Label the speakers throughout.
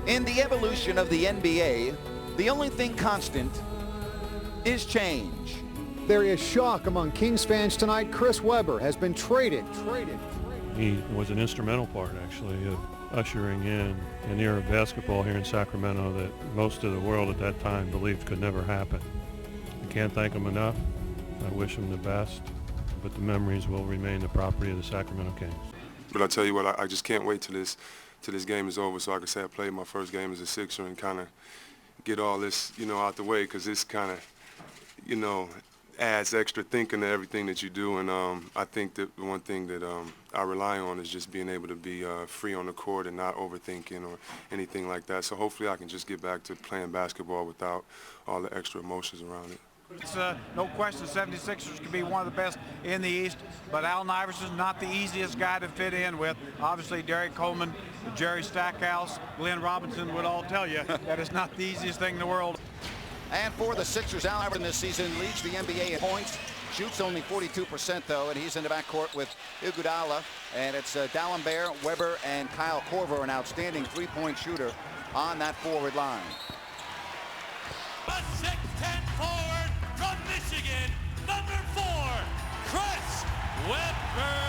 Speaker 1: In the evolution of the NBA, the only thing constant is change.
Speaker 2: There is shock among Kings fans tonight. Chris Webber has been traded.
Speaker 3: He was an instrumental part, actually, of ushering in an era of basketball here in Sacramento that most of the world at that time believed could never happen. I can't thank him enough. I wish him the best, but the memories will remain the property of the Sacramento Kings.
Speaker 4: But I tell you what, I just can't wait till this game is over so I can say I played my first game as a Sixer and kind of get all this, out the way, because this kind of, adds extra thinking to everything that you do. And I think that the one thing that I rely on is just being able to be free on the court and not overthinking or anything like that. So hopefully I can just get back to playing basketball without all the extra emotions around it.
Speaker 5: It's no question 76ers could be one of the best in the East, but Allen Iverson's not the easiest guy to fit in with. Obviously, Derek Coleman, Jerry Stackhouse, Glenn Robinson would all tell you that it's not the easiest thing in the world.
Speaker 1: And for the Sixers, Allen Iverson this season leads the NBA in points. Shoots only 42% though, and he's in the backcourt with Iguodala. And it's Dalembert, Webber, and Kyle Korver, an outstanding three-point shooter on that forward line.
Speaker 6: A 6'10" forward from Michigan, number 4, Chris Webber.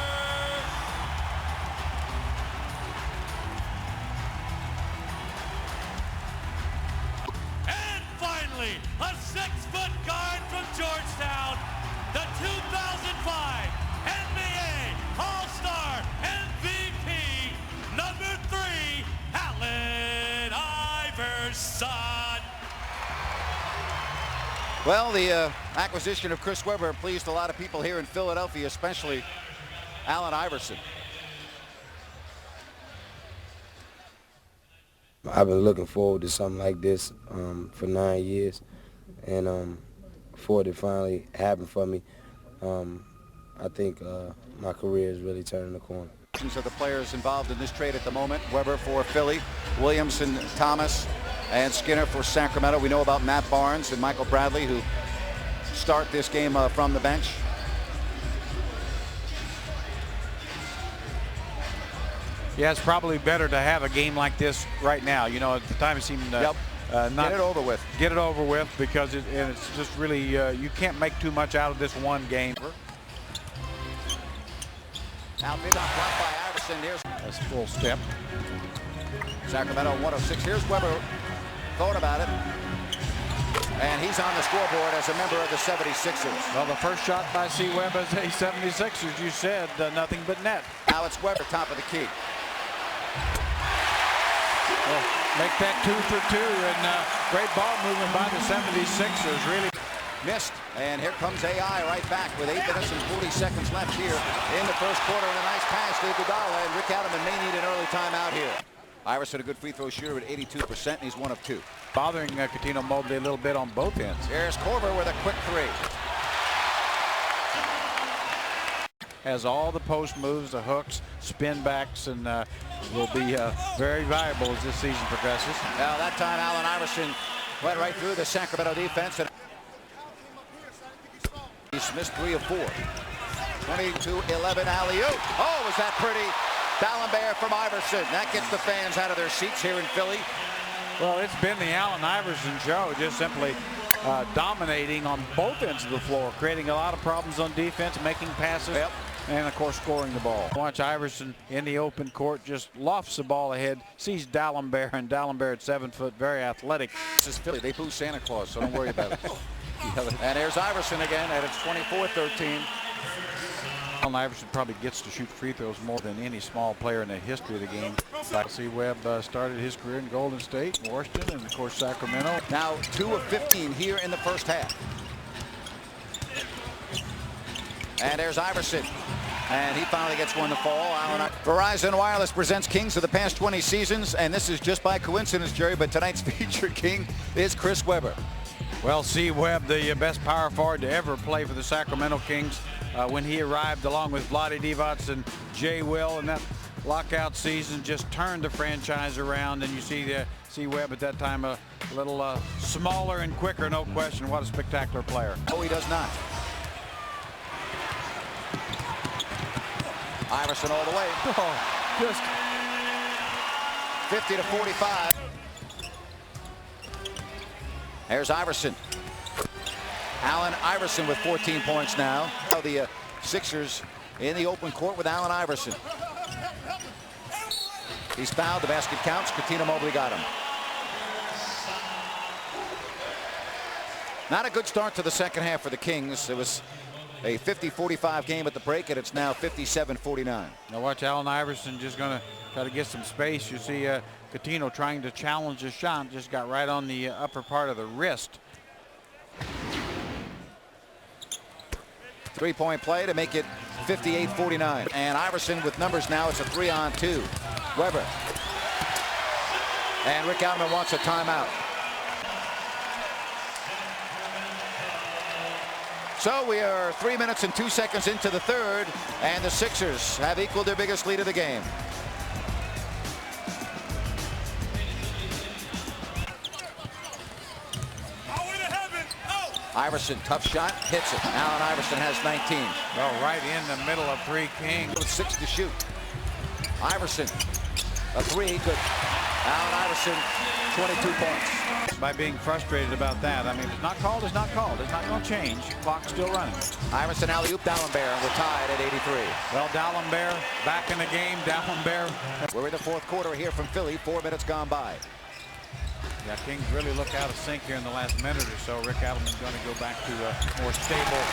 Speaker 6: And finally, a 6-foot guard from Georgetown, the 2005 NBA All-Star MVP, number 3, Allen Iverson.
Speaker 1: Well, the acquisition of Chris Webber pleased a lot of people here in Philadelphia, especially Allen Iverson.
Speaker 7: I've been looking forward to something like this for 9 years, and before it finally happened for me, I think my career is really turning the corner.
Speaker 1: Of the players involved in this trade at the moment: Webber for Philly, Williamson, Thomas, and Skinner for Sacramento. We know about Matt Barnes and Michael Bradley, who start this game from the bench.
Speaker 5: Yeah, it's probably better to have a game like this right now. At the time it seemed not
Speaker 1: get it over with.
Speaker 5: Get it over with, because it's just really you can't make too much out of this one game.
Speaker 1: Now big blocked by Iverson. Here's
Speaker 5: that's full step.
Speaker 1: Sacramento 106. Here's Webber going about it. And he's on the scoreboard as a member of the 76ers.
Speaker 5: Well, the first shot by C. Webb as a 76ers, you said nothing but net.
Speaker 1: Now it's Webber, top of the key.
Speaker 5: Well, make that 2 for 2, and great ball movement by the 76ers. Really
Speaker 1: missed, and here comes AI right back with 8 minutes and 40 seconds left here in the first quarter, and a nice pass to Iguodala, and Rick Adelman may need an early timeout here. Iverson, a good free throw shooter at 82%, and he's 1 of 2.
Speaker 5: Bothering Coutinho Mobley a little bit on both ends.
Speaker 1: Here's Korver with a quick 3.
Speaker 5: Has all the post moves, the hooks, spin backs, and will be very valuable as this season progresses.
Speaker 1: Now that time Allen Iverson went right through the Sacramento defense, and he's missed 3 of 4. 22-11 alley-oop. Oh, was that pretty? Dalembert from Iverson. That gets the fans out of their seats here in Philly.
Speaker 5: Well, it's been the Allen Iverson show, just simply dominating on both ends of the floor, creating a lot of problems on defense, making passes, and of course scoring the ball. Watch Iverson in the open court, just lofts the ball ahead, sees Dalembert, and Dalembert at 7 foot, very athletic.
Speaker 1: This is Philly. They boo Santa Claus, so don't worry about it. And there's Iverson again, and it's 24-13.
Speaker 5: Allen Iverson probably gets to shoot free throws more than any small player in the history of the game. C. Webb started his career in Golden State, Washington, and of course Sacramento.
Speaker 1: Now 2 of 15 here in the first half. And there's Iverson. And he finally gets one to fall. Verizon Wireless presents Kings of the past 20 seasons, and this is just by coincidence, Jerry, but tonight's featured King is Chris Webber.
Speaker 5: Well, C. Webb, the best power forward to ever play for the Sacramento Kings, when he arrived along with Vlade Divac and Jay Will in that lockout season, just turned the franchise around. And you see C. Webb at that time a little smaller and quicker, no question. What a spectacular player.
Speaker 1: No, he does not. Iverson all the way.
Speaker 5: Oh, just
Speaker 1: 50-45. There's Iverson. Allen Iverson with 14 points now. The Sixers in the open court with Allen Iverson. He's fouled. The basket counts. Cuttino Mobley got him. Not a good start to the second half for the Kings. It was a 50-45 game at the break, and it's now 57-49.
Speaker 5: Now watch Allen Iverson just going to try to get some space. You see Cuttino trying to challenge the shot. Just got right on the upper part of the wrist.
Speaker 1: Three-point play to make it 58-49. And Iverson with numbers now. It's a 3-on-2. Weber. And Rick Allen wants a timeout. So we are 3 minutes and 2 seconds into the third, and the Sixers have equaled their biggest lead of the game. Iverson, tough shot, hits it. Allen Iverson has 19.
Speaker 5: Well, right in the middle of three Kings.
Speaker 1: With 6 to shoot. Iverson, a 3, good. Allen Iverson, 22 points.
Speaker 5: By being frustrated about that. I mean, it's not called, it's not called. It's not going to change. Clock's still running.
Speaker 1: Iverson alley-oop, D'Alembert. We're tied at 83.
Speaker 5: Well, D'Alembert back in the game. D'Alembert.
Speaker 1: We're in the fourth quarter here from Philly. 4 minutes gone by.
Speaker 5: Yeah, Kings really look out of sync here in the last minute or so. Rick Allen is going to go back to a more stable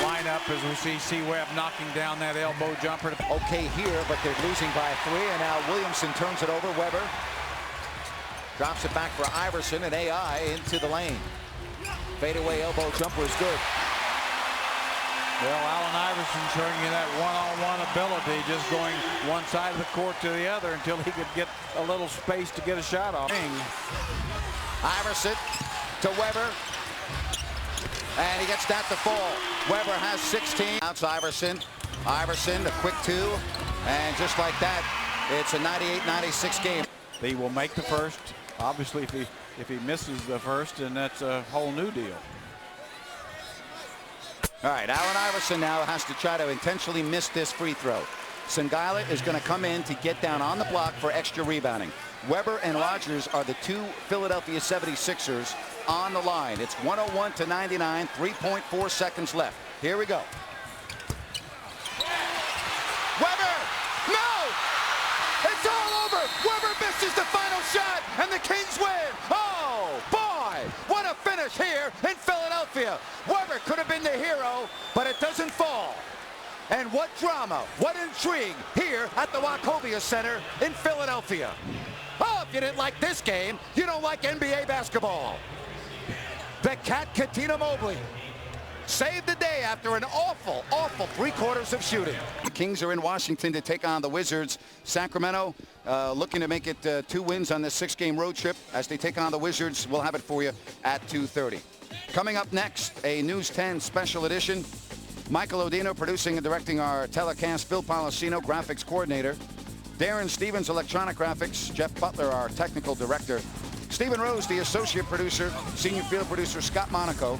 Speaker 5: lineup as we see C-Webb knocking down that elbow jumper.
Speaker 1: Okay here, but they're losing by 3, and now Williamson turns it over. Weber drops it back for Iverson, and AI into the lane. Fadeaway elbow jumper is good.
Speaker 5: Well, Allen Iverson showing you that one-on-one ability, just going one side of the court to the other until he could get a little space to get a shot off.
Speaker 1: Iverson to Weber, and he gets that to fall. Weber has 16. Outs Iverson. Iverson, a quick 2, and just like that, it's a 98-96 game.
Speaker 5: He will make the first. Obviously, if he misses the first, then that's a whole new deal.
Speaker 1: All right, Allen Iverson now has to try to intentionally miss this free throw. Singala is going to come in to get down on the block for extra rebounding. Weber and Rogers are the 2 Philadelphia 76ers on the line. It's 101-99, 3.4 seconds left. Here we go. Weber! No! It's all over! Weber misses the final shot, and the Kings win! Oh, boy! What a finish here in Philadelphia! Weber could have been the hero, but it doesn't fall. And what drama, what intrigue here at the Wachovia Center in Philadelphia. Oh, if you didn't like this game, you don't like NBA basketball. The Cat Cuttino Mobley saved the day after an awful 3 quarters of shooting. The Kings are in Washington to take on the Wizards. Sacramento looking to make it 2 wins on this 6-game road trip as they take on the Wizards. We'll have it for you at 2:30. Coming up next, a News 10 special edition. Michael Odino producing and directing our telecast. Phil Policino, graphics coordinator. Darren Stevens, electronic graphics. Jeff Butler, our technical director. Stephen Rose, the associate producer. Senior field producer Scott Monaco.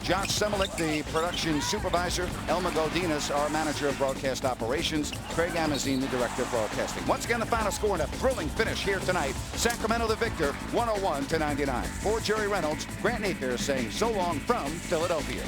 Speaker 1: Josh Semelik, the production supervisor. Elmer Godinez, our manager of broadcast operations. Craig Amazine, the director of broadcasting. Once again, the final score in a thrilling finish here tonight. Sacramento the victor, 101-99. For Jerry Reynolds, Grant Napier saying so long from Philadelphia.